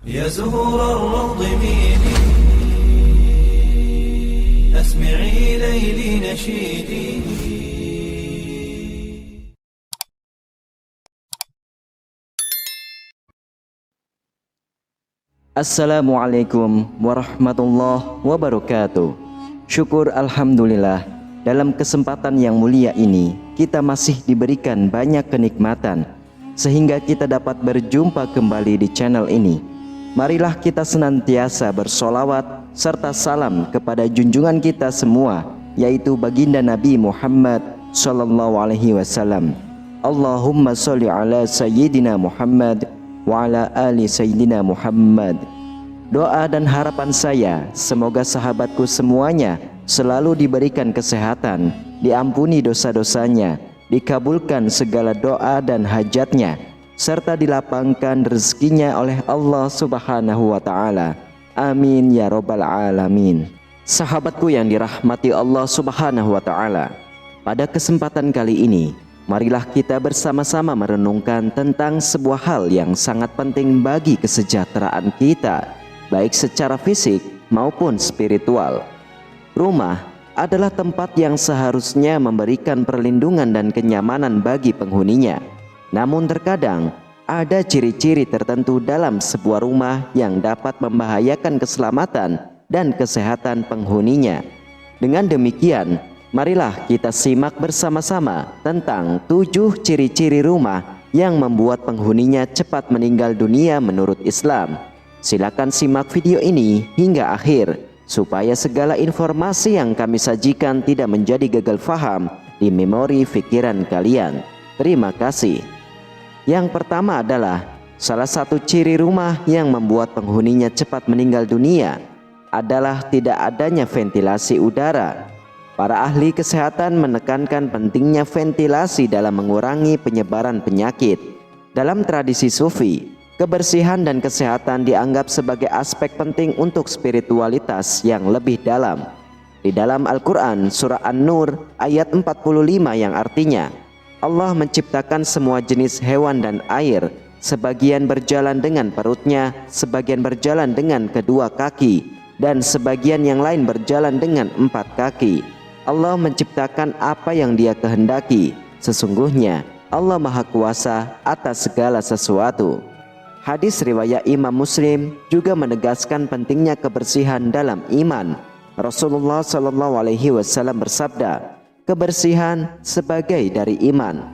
يا زهور الروض ميدي أسمعي ليلي نشيدي. Assalamualaikum warahmatullahi wabarakatuh. Syukur alhamdulillah, dalam kesempatan yang mulia ini kita masih diberikan banyak kenikmatan sehingga kita dapat berjumpa kembali di channel ini. Marilah kita senantiasa bersolawat serta salam kepada junjungan kita semua, yaitu baginda Nabi Muhammad sallallahu alaihi wasallam. Allahumma sholli ala sayyidina Muhammad wa ala ali sayyidina Muhammad. Doa dan harapan saya semoga sahabatku semuanya selalu diberikan kesehatan, diampuni dosa-dosanya, dikabulkan segala doa dan hajatnya, serta dilapangkan rezekinya oleh Allah Subhanahu wa ta'ala. Amin ya robbal alamin. Sahabatku yang dirahmati Allah Subhanahu wa ta'ala, pada kesempatan kali ini marilah kita bersama-sama merenungkan tentang sebuah hal yang sangat penting bagi kesejahteraan kita, baik secara fisik maupun spiritual. Rumah adalah tempat yang seharusnya memberikan perlindungan dan kenyamanan bagi penghuninya. Namun terkadang ada ciri-ciri tertentu dalam sebuah rumah yang dapat membahayakan keselamatan dan kesehatan penghuninya. Dengan demikian, marilah kita simak bersama-sama tentang 7 ciri-ciri rumah yang membuat penghuninya cepat meninggal dunia menurut Islam. Silakan simak video ini hingga akhir supaya segala informasi yang kami sajikan tidak menjadi gagal faham di memori pikiran kalian. Terima kasih. Yang pertama adalah salah satu ciri rumah yang membuat penghuninya cepat meninggal dunia adalah tidak adanya ventilasi udara. Para ahli kesehatan menekankan pentingnya ventilasi dalam mengurangi penyebaran penyakit. Dalam tradisi Sufi, kebersihan dan kesehatan dianggap sebagai aspek penting untuk spiritualitas yang lebih dalam. Di dalam Al-Quran surah An-Nur ayat 45 yang artinya, Allah menciptakan semua jenis hewan dan air, sebagian berjalan dengan perutnya, sebagian berjalan dengan kedua kaki, dan sebagian yang lain berjalan dengan 4 kaki. Allah menciptakan apa yang Dia kehendaki. Sesungguhnya Allah Maha Kuasa atas segala sesuatu. Hadis riwayat Imam Muslim juga menegaskan pentingnya kebersihan dalam iman. Rasulullah sallallahu alaihi wasallam bersabda, kebersihan sebagai dari iman.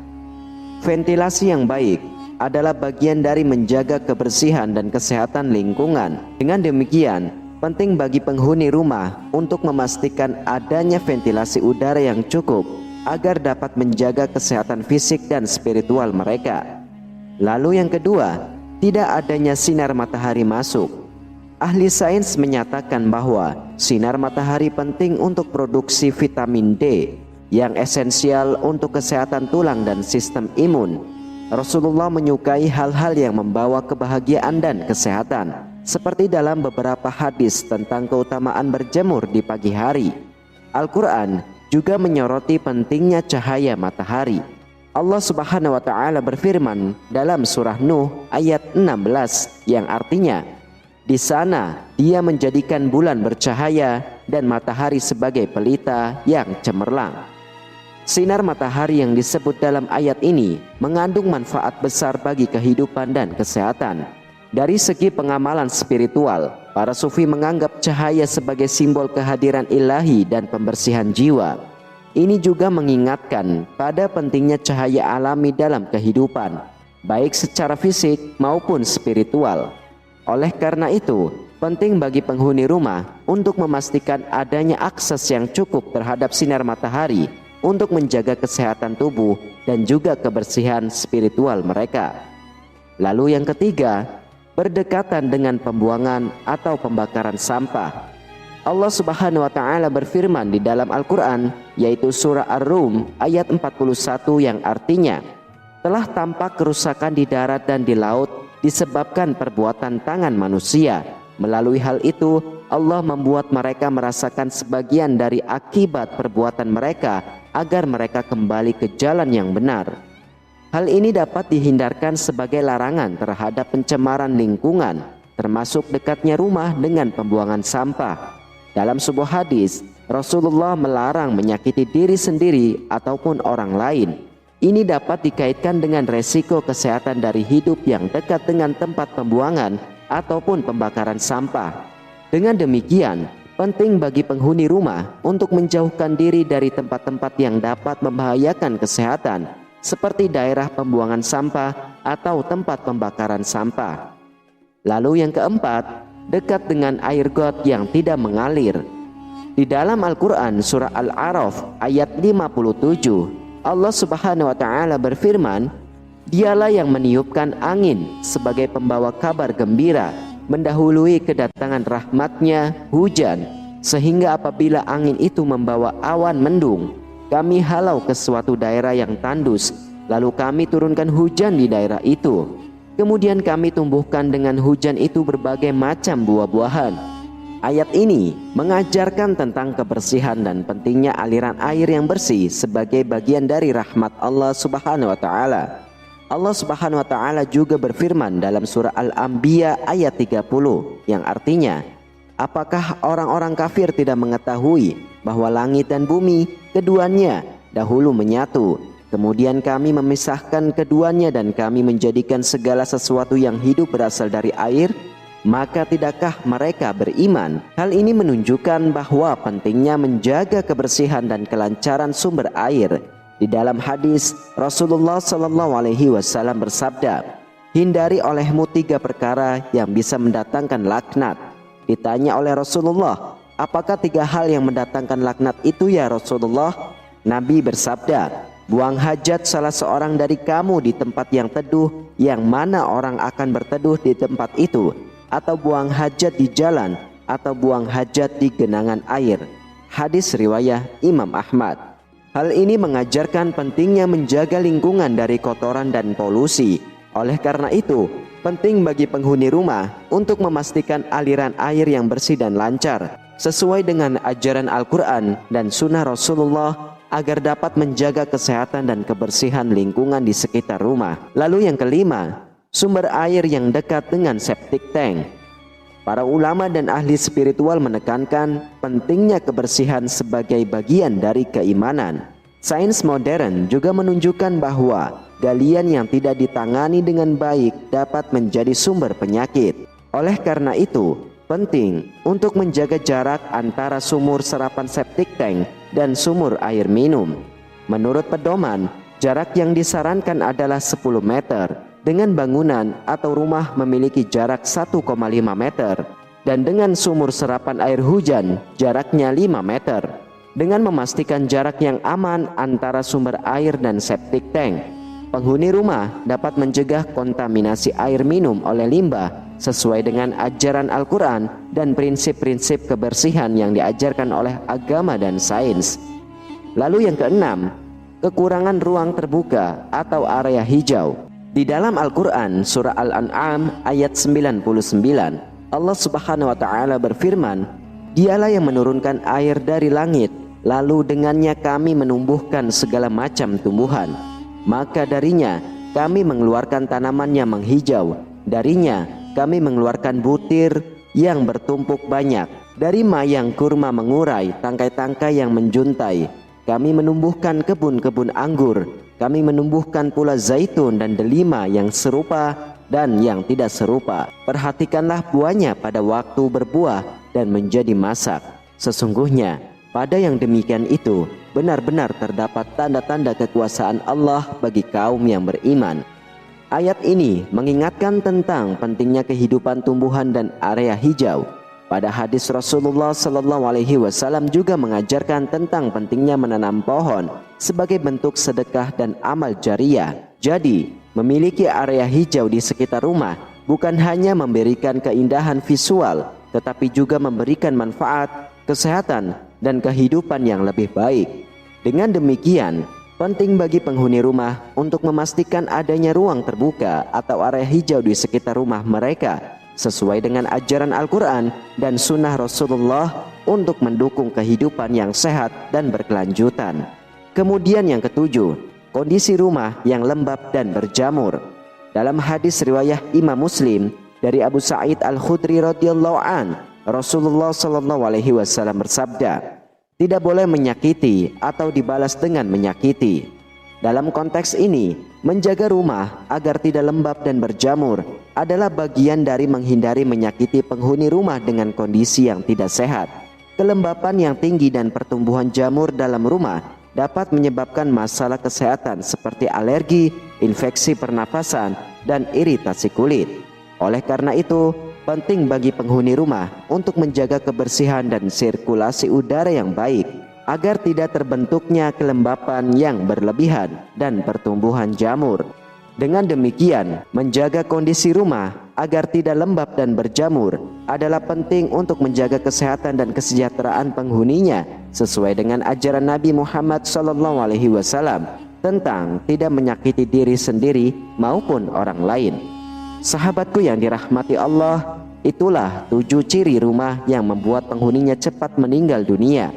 Ventilasi yang baik adalah bagian dari menjaga kebersihan dan kesehatan lingkungan. Dengan demikian, penting bagi penghuni rumah untuk memastikan adanya ventilasi udara yang cukup agar dapat menjaga kesehatan fisik dan spiritual mereka. Lalu yang kedua, tidak adanya sinar matahari masuk. Ahli sains menyatakan bahwa sinar matahari penting untuk produksi vitamin D yang esensial untuk kesehatan tulang dan sistem imun. Rasulullah menyukai hal-hal yang membawa kebahagiaan dan kesehatan, seperti dalam beberapa hadis tentang keutamaan berjemur di pagi hari. Al-Quran juga menyoroti pentingnya cahaya matahari. Allah Subhanahu wa ta'ala berfirman dalam surah Nuh ayat 16 yang artinya, di sana Dia menjadikan bulan bercahaya dan matahari sebagai pelita yang cemerlang. Sinar matahari yang disebut dalam ayat ini mengandung manfaat besar bagi kehidupan dan kesehatan. Dari segi pengamalan spiritual, para sufi menganggap cahaya sebagai simbol kehadiran ilahi dan pembersihan jiwa. Ini juga mengingatkan pada pentingnya cahaya alami dalam kehidupan, baik secara fisik maupun spiritual. Oleh karena itu, penting bagi penghuni rumah untuk memastikan adanya akses yang cukup terhadap sinar matahari untuk menjaga kesehatan tubuh dan juga kebersihan spiritual mereka. Lalu yang ketiga, berdekatan dengan pembuangan atau pembakaran sampah. Allah Subhanahu wa ta'ala berfirman di dalam Al-Quran, yaitu surah Ar-Rum ayat 41 yang artinya, telah tampak kerusakan di darat dan di laut disebabkan perbuatan tangan manusia. Melalui hal itu Allah membuat mereka merasakan sebagian dari akibat perbuatan mereka agar mereka kembali ke jalan yang benar. Hal ini dapat dihindarkan sebagai larangan terhadap pencemaran lingkungan, termasuk dekatnya rumah dengan pembuangan sampah. Dalam sebuah hadis, Rasulullah melarang menyakiti diri sendiri ataupun orang lain. Ini dapat dikaitkan dengan resiko kesehatan dari hidup yang dekat dengan tempat pembuangan ataupun pembakaran sampah. Dengan demikian, penting bagi penghuni rumah untuk menjauhkan diri dari tempat-tempat yang dapat membahayakan kesehatan, seperti daerah pembuangan sampah atau tempat pembakaran sampah. Lalu yang keempat, dekat dengan air got yang tidak mengalir. Di dalam Al-Quran surah Al-A'raf ayat 57, Allah Subhanahu wa Ta'ala berfirman, "Dialah yang meniupkan angin sebagai pembawa kabar gembira, mendahului kedatangan rahmatnya hujan, sehingga apabila angin itu membawa awan mendung, kami halau ke suatu daerah yang tandus, lalu kami turunkan hujan di daerah itu. Kemudian kami tumbuhkan dengan hujan itu berbagai macam buah-buahan." Ayat ini mengajarkan tentang kebersihan dan pentingnya aliran air yang bersih sebagai bagian dari rahmat Allah Subhanahu wa Ta'ala. Allah Subhanahu wa Ta'ala juga berfirman dalam surah Al-Anbiya ayat 30 yang artinya, "Apakah orang-orang kafir tidak mengetahui bahwa langit dan bumi keduanya dahulu menyatu, kemudian kami memisahkan keduanya dan kami menjadikan segala sesuatu yang hidup berasal dari air? Maka tidakkah mereka beriman?" Hal ini menunjukkan bahwa pentingnya menjaga kebersihan dan kelancaran sumber air. Di dalam hadis, Rasulullah SAW bersabda, "Hindari olehmu 3 perkara yang bisa mendatangkan laknat." Ditanya oleh Rasulullah, "Apakah 3 hal yang mendatangkan laknat itu ya Rasulullah?" Nabi bersabda, "Buang hajat salah seorang dari kamu di tempat yang teduh, yang mana orang akan berteduh di tempat itu, atau buang hajat di jalan, atau buang hajat di genangan air." Hadis riwayat Imam Ahmad. Hal ini mengajarkan pentingnya menjaga lingkungan dari kotoran dan polusi. Oleh karena itu, penting bagi penghuni rumah untuk memastikan aliran air yang bersih dan lancar, sesuai dengan ajaran Al-Quran dan Sunnah Rasulullah, agar dapat menjaga kesehatan dan kebersihan lingkungan di sekitar rumah. Lalu yang kelima, sumber air yang dekat dengan septic tank. Para ulama dan ahli spiritual menekankan pentingnya kebersihan sebagai bagian dari keimanan. Sains modern juga menunjukkan bahwa galian yang tidak ditangani dengan baik dapat menjadi sumber penyakit. Oleh karena itu, penting untuk menjaga jarak antara sumur serapan septic tank dan sumur air minum. Menurut pedoman, jarak yang disarankan adalah 10 meter. Dengan bangunan atau rumah memiliki jarak 1,5 meter, dan dengan sumur serapan air hujan jaraknya 5 meter. Dengan memastikan jarak yang aman antara sumber air dan septic tank, penghuni rumah dapat mencegah kontaminasi air minum oleh limbah sesuai dengan ajaran Al-Quran dan prinsip-prinsip kebersihan yang diajarkan oleh agama dan sains. Lalu yang keenam, kekurangan ruang terbuka atau area hijau. Di dalam Al-Quran surah Al-An'am ayat 99, Allah Subhanahu wa Ta'ala berfirman, "Dialah yang menurunkan air dari langit, lalu dengannya kami menumbuhkan segala macam tumbuhan. Maka darinya kami mengeluarkan tanaman yang menghijau, darinya kami mengeluarkan butir yang bertumpuk banyak, dari mayang kurma mengurai tangkai-tangkai yang menjuntai. Kami menumbuhkan kebun-kebun anggur, kami menumbuhkan pula zaitun dan delima yang serupa dan yang tidak serupa. Perhatikanlah buahnya pada waktu berbuah dan menjadi masak. Sesungguhnya pada yang demikian itu benar-benar terdapat tanda-tanda kekuasaan Allah bagi kaum yang beriman." Ayat ini mengingatkan tentang pentingnya kehidupan tumbuhan dan area hijau. Pada hadis Rasulullah SAW juga mengajarkan tentang pentingnya menanam pohon sebagai bentuk sedekah dan amal jariah. Jadi, memiliki area hijau di sekitar rumah bukan hanya memberikan keindahan visual, tetapi juga memberikan manfaat, kesehatan, dan kehidupan yang lebih baik. Dengan demikian, penting bagi penghuni rumah untuk memastikan adanya ruang terbuka atau area hijau di sekitar rumah mereka, sesuai dengan ajaran Al-Quran dan Sunnah Rasulullah untuk mendukung kehidupan yang sehat dan berkelanjutan. Kemudian yang ketujuh, kondisi rumah yang lembab dan berjamur. Dalam hadis riwayat Imam Muslim, Dari Abu Sa'id Al-Khudri radhiyallahu an, Rasulullah sallallahu alaihi wasallam bersabda, tidak boleh menyakiti atau dibalas dengan menyakiti. Dalam konteks ini, menjaga rumah agar tidak lembab dan berjamur adalah bagian dari menghindari menyakiti penghuni rumah dengan kondisi yang tidak sehat. Kelembapan yang tinggi dan pertumbuhan jamur dalam rumah dapat menyebabkan masalah kesehatan seperti alergi, infeksi pernapasan, dan iritasi kulit. Oleh karena itu, penting bagi penghuni rumah untuk menjaga kebersihan dan sirkulasi udara yang baik agar tidak terbentuknya kelembapan yang berlebihan dan pertumbuhan jamur. Dengan demikian, menjaga kondisi rumah agar tidak lembab dan berjamur adalah penting untuk menjaga kesehatan dan kesejahteraan penghuninya sesuai dengan ajaran Nabi Muhammad SAW tentang tidak menyakiti diri sendiri maupun orang lain. Sahabatku yang dirahmati Allah, itulah 7 ciri rumah yang membuat penghuninya cepat meninggal dunia.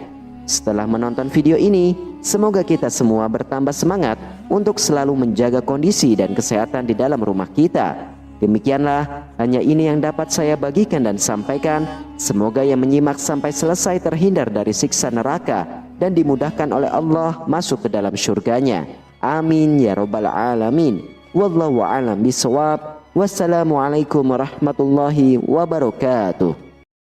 Setelah menonton video ini, semoga kita semua bertambah semangat untuk selalu menjaga kondisi dan kesehatan di dalam rumah kita. Demikianlah, hanya ini yang dapat saya bagikan dan sampaikan. Semoga yang menyimak sampai selesai terhindar dari siksa neraka dan dimudahkan oleh Allah masuk ke dalam surganya. Amin ya rabbal alamin. Wallahu a'lam bishawab. Wassalamualaikum warahmatullahi wabarakatuh.